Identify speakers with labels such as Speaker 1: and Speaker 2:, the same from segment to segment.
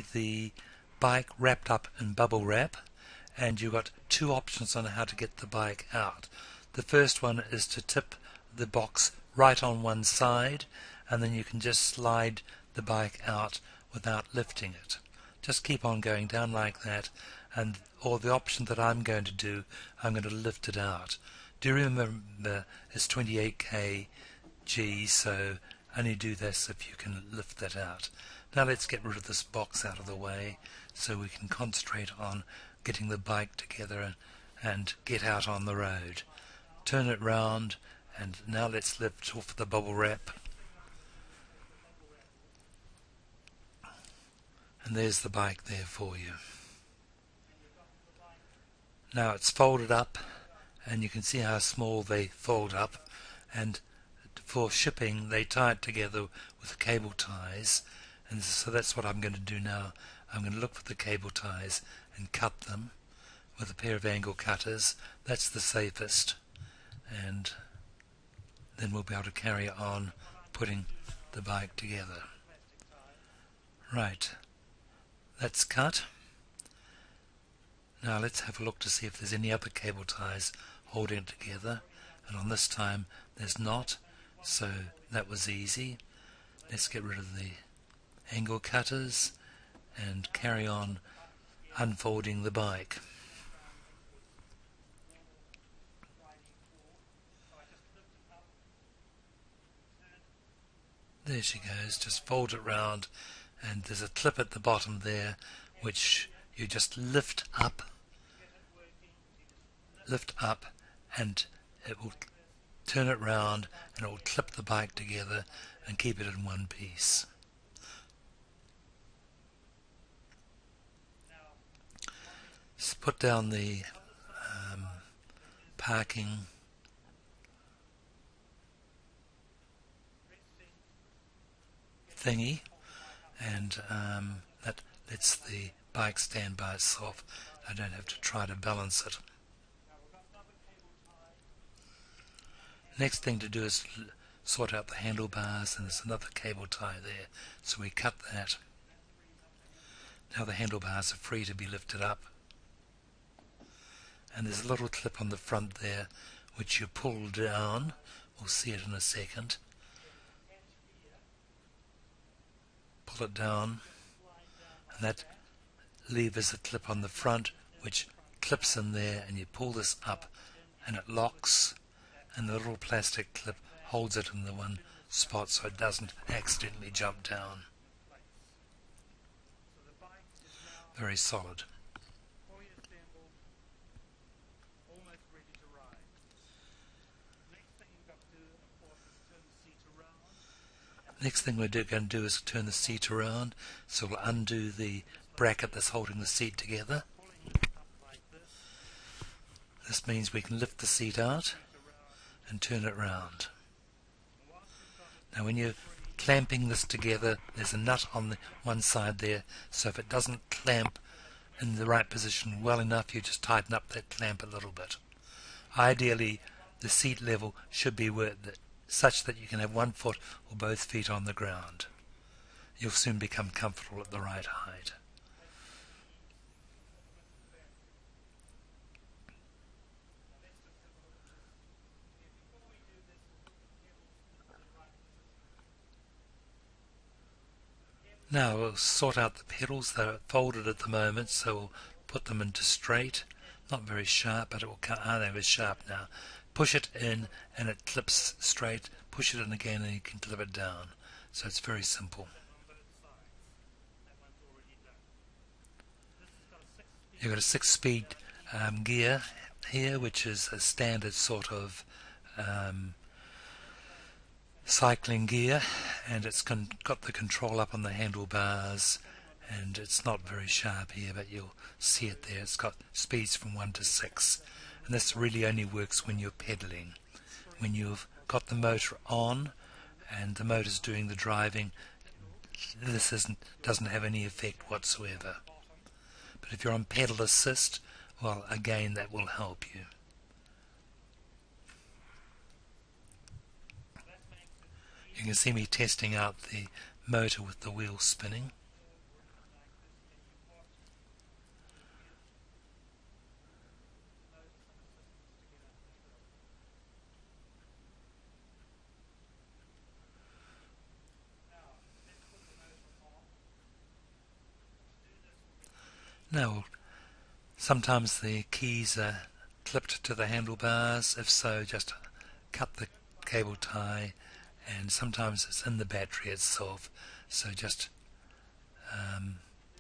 Speaker 1: the bike wrapped up in bubble wrap, and you've got two options on how to get the bike out. The first one is to tip the box right on one side, and then you can just slide the bike out without lifting it. Just keep on going down like that, or the option that I'm going to do, I'm going to lift it out. Do remember it's 28 kg, so only do this if you can lift that out. Now let's get rid of this box out of the way so we can concentrate on getting the bike together and get out on the road. Turn it round, and now let's lift off the bubble wrap. And there's the bike there for you. Now it's folded up, and you can see how small they fold up, and for shipping they tie it together with cable ties, and so that's what I'm going to do now. I'm going to look for the cable ties and cut them with a pair of angle cutters. That's the safest, and then we'll be able to carry on putting the bike together. Right, that's cut. Now let's have a look to see if there's any other cable ties holding it together, and on this time there's not, so that was easy. Let's get rid of the angle cutters and carry on unfolding the bike. There she goes, just fold it round, and there's a clip at the bottom there which you just lift up, and it will turn it round and it will clip the bike together and keep it in one piece. Just put down the parking thingy, and that lets the bike stand by itself. I don't have to try to balance it. Next thing to do is sort out the handlebars, and there's another cable tie there, so we cut that. Now the handlebars are free to be lifted up, and there's a little clip on the front there which you pull down. We'll see it in a second. Pull it down, and that levers a clip on the front which clips in there, and you pull this up and it locks, and the little plastic clip holds it in the one spot so it doesn't accidentally jump down. Very solid. Next thing we're going to do is turn the seat around, so we'll undo the bracket that's holding the seat together. This means we can lift the seat out and turn it round. Now when you're clamping this together, there's a nut on the one side there, so if it doesn't clamp in the right position well enough, you just tighten up that clamp a little bit. Ideally the seat level should be such that you can have one foot or both feet on the ground. You'll soon become comfortable at the right height. Now we'll sort out the pedals. They're folded at the moment, so we'll put them into straight. Not very sharp, but it will come. Ah, they're sharp now. Push it in and it clips straight. Push it in again and you can clip it down. So it's very simple. You've got a 6-speed gear here, which is a standard sort of cycling gear, and it's got the control up on the handlebars, and it's not very sharp here, but you'll see it there. It's got speeds from 1 to 6, and this really only works when you're pedaling. When you've got the motor on and the motor's doing the driving, this doesn't have any effect whatsoever. But if you're on pedal assist, well, again, that will help you. You can see me testing out the motor with the wheel spinning. Now, sometimes the keys are clipped to the handlebars. If so, just cut the cable tie, and sometimes it's in the battery itself, so just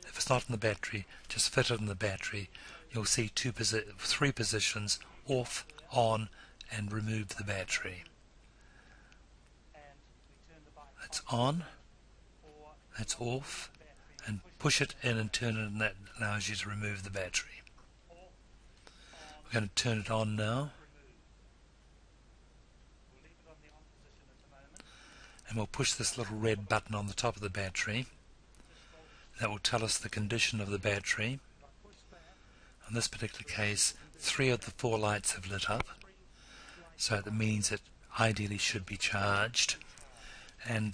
Speaker 1: if it's not in the battery, just fit it in the battery. You'll see three positions: off, on, and remove the battery. That's on, that's off, and push it in and turn it, and that allows you to remove the battery. We're going to turn it on now, and we'll push this little red button on the top of the battery. That will tell us the condition of the battery. In this particular case, 3 of the 4 lights have lit up, so that means it ideally should be charged. And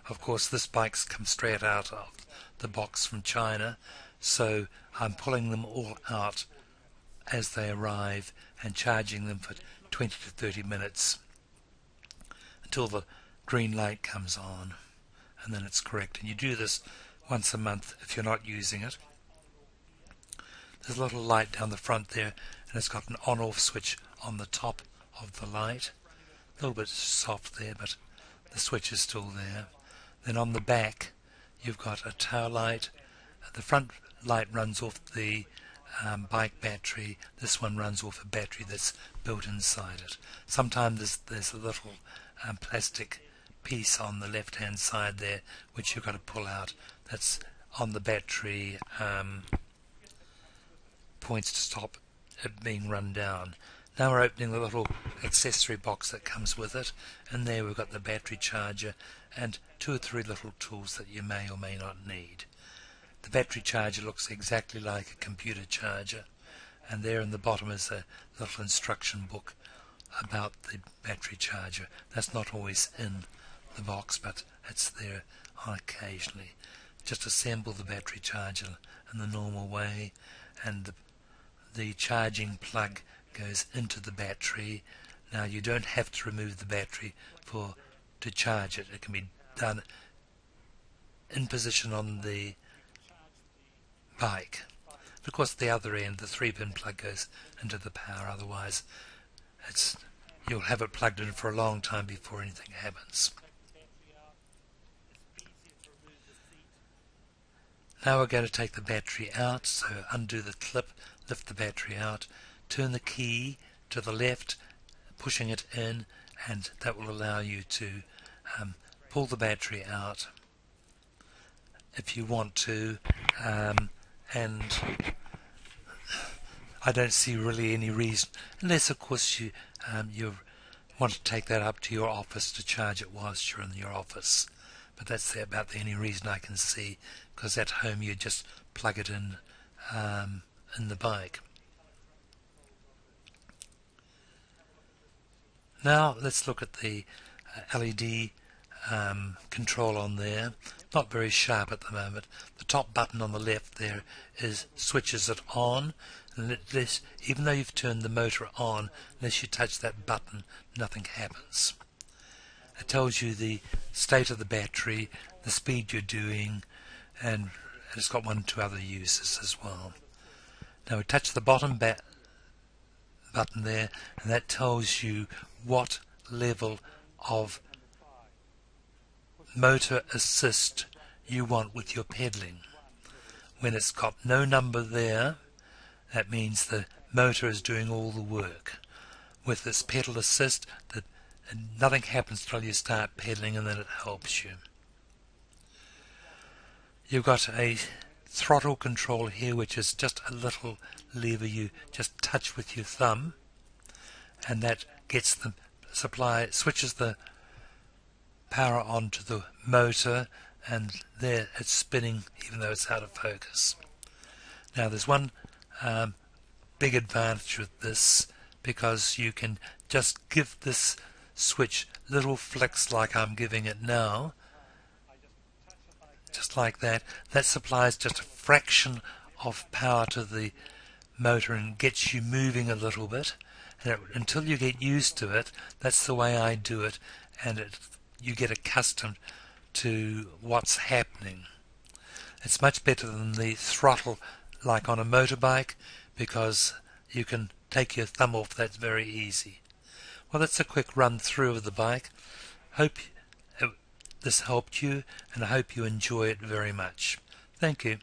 Speaker 1: of course, this bike's come straight out of the box from China, so I'm pulling them all out as they arrive and charging them for 20 to 30 minutes until the green light comes on, and then it's correct. And you do this once a month if you're not using it. There's a little light down the front there, and it's got an on-off switch on the top of the light. A little bit soft there, but the switch is still there. Then on the back you've got a tail light. The front light runs off the bike battery. This one runs off a battery that's built inside it. Sometimes there's a little plastic piece on the left hand side there which you've got to pull out. That's on the battery points to stop it being run down. Now we're opening the little accessory box that comes with it, and there we've got the battery charger and 2 or 3 little tools that you may or may not need. The battery charger looks exactly like a computer charger, and there in the bottom is a little instruction book about the battery charger. That's not always in the box, but it's there occasionally. Just assemble the battery charger in the normal way, and the charging plug goes into the battery. Now you don't have to remove the battery to charge it. It can be done in position on the bike. Of course, the other end, the 3-pin plug, goes into the power. Otherwise, you'll have it plugged in for a long time before anything happens. Now we're going to take the battery out, so undo the clip, lift the battery out, turn the key to the left, pushing it in, and that will allow you to pull the battery out if you want to, and I don't see really any reason, unless of course you want to take that up to your office to charge it whilst you're in your office. But that's about the only reason I can see, because at home you just plug it in the bike. Now let's look at the LED control on there. Not very sharp at the moment. The top button on the left there switches it on, and even though you've turned the motor on, unless you touch that button, nothing happens. It tells you the state of the battery, the speed you're doing, and it's got 1 or 2 other uses as well. Now we touch the bottom button there, and that tells you what level of motor assist you want with your pedaling. When it's got no number there, that means the motor is doing all the work. With this pedal assist, nothing happens till you start pedaling, and then it helps you. You've got a throttle control here, which is just a little lever you just touch with your thumb, and that gets the switches the power onto the motor, and there it's spinning even though it's out of focus. Now there's one big advantage with this, because you can just give this switch little flicks like I'm giving it now, just like that. That supplies just a fraction of power to the motor and gets you moving a little bit, and until you get used to it, that's the way I do it, and you get accustomed to what's happening. It's much better than the throttle like on a motorbike, because you can take your thumb off. That's very easy. Well, that's a quick run through of the bike. Hope this helped you, and I hope you enjoy it very much. Thank you.